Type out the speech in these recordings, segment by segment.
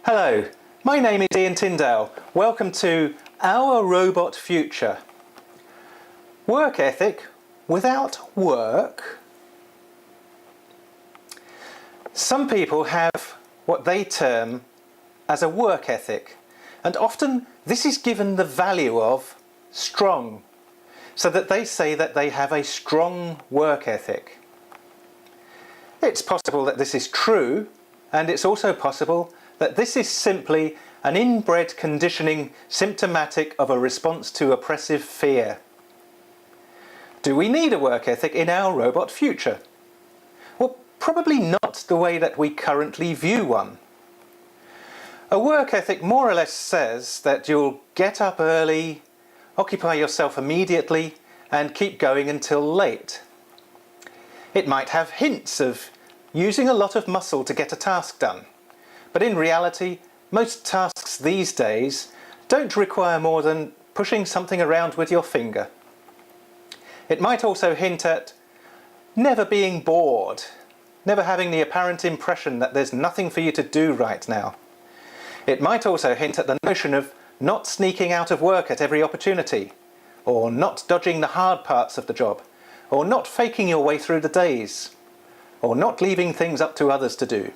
Hello, my name is Ian Tyndale. Welcome to Our Robot Future. Work ethic without work? Some people have what they term as a work ethic, and often this is given the value of strong, so that they say that they have a strong work ethic. It's possible that this is true, and it's also possible that this is simply an inbred conditioning symptomatic of a response to oppressive fear. Do we need a work ethic in our robot future? Well, probably not the way that we currently view one. A work ethic more or less says that you'll get up early, occupy yourself immediately, and keep going until late. It might have hints of using a lot of muscle to get a task done, but in reality, most tasks these days don't require more than pushing something around with your finger. It might also hint at never being bored, never having the apparent impression that there's nothing for you to do right now. It might also hint at the notion of not sneaking out of work at every opportunity, or not dodging the hard parts of the job, or not faking your way through the days, or not leaving things up to others to do.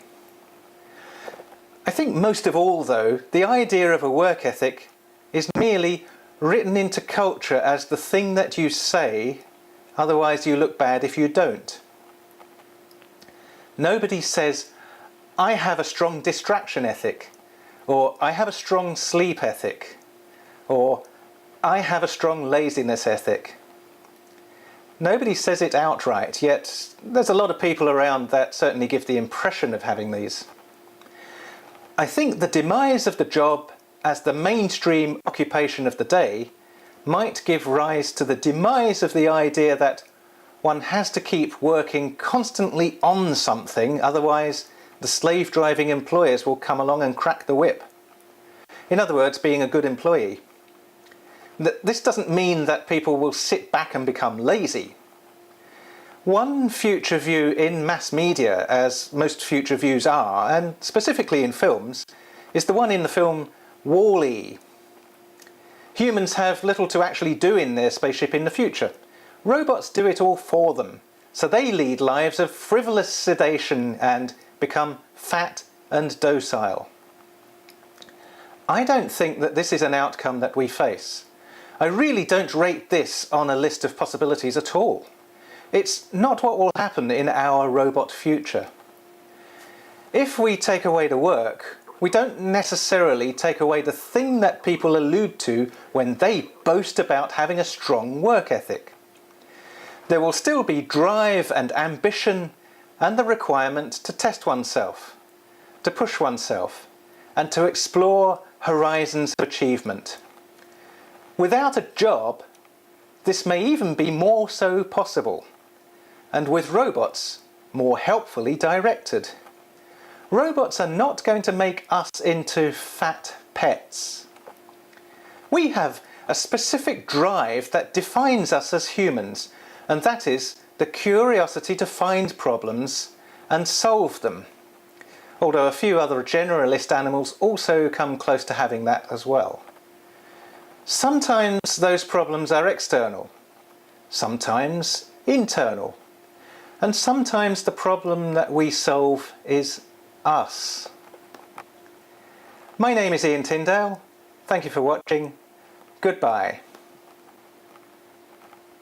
I think most of all, though, the idea of a work ethic is merely written into culture as the thing that you say, otherwise you look bad if you don't. Nobody says, I have a strong distraction ethic, or I have a strong sleep ethic, or I have a strong laziness ethic. Nobody says it outright, yet there's a lot of people around that certainly give the impression of having these. I think the demise of the job as the mainstream occupation of the day might give rise to the demise of the idea that one has to keep working constantly on something, otherwise the slave-driving employers will come along and crack the whip. In other words, being a good employee. This doesn't mean that people will sit back and become lazy. One future view in mass media, as most future views are, and specifically in films, is the one in the film Wall-E. Humans have little to actually do in their spaceship in the future. Robots do it all for them, so they lead lives of frivolous sedation and become fat and docile. I don't think that this is an outcome that we face. I really don't rate this on a list of possibilities at all. It's not what will happen in our robot future. If we take away the work, we don't necessarily take away the thing that people allude to when they boast about having a strong work ethic. There will still be drive and ambition and the requirement to test oneself, to push oneself, and to explore horizons of achievement. Without a job, this may even be more so possible, and with robots, more helpfully directed. Robots are not going to make us into fat pets. We have a specific drive that defines us as humans, and that is the curiosity to find problems and solve them. Although a few other generalist animals also come close to having that as well. Sometimes those problems are external, sometimes internal, and sometimes the problem that we solve is us. My name is Ian Tyndale. Thank you for watching. Goodbye.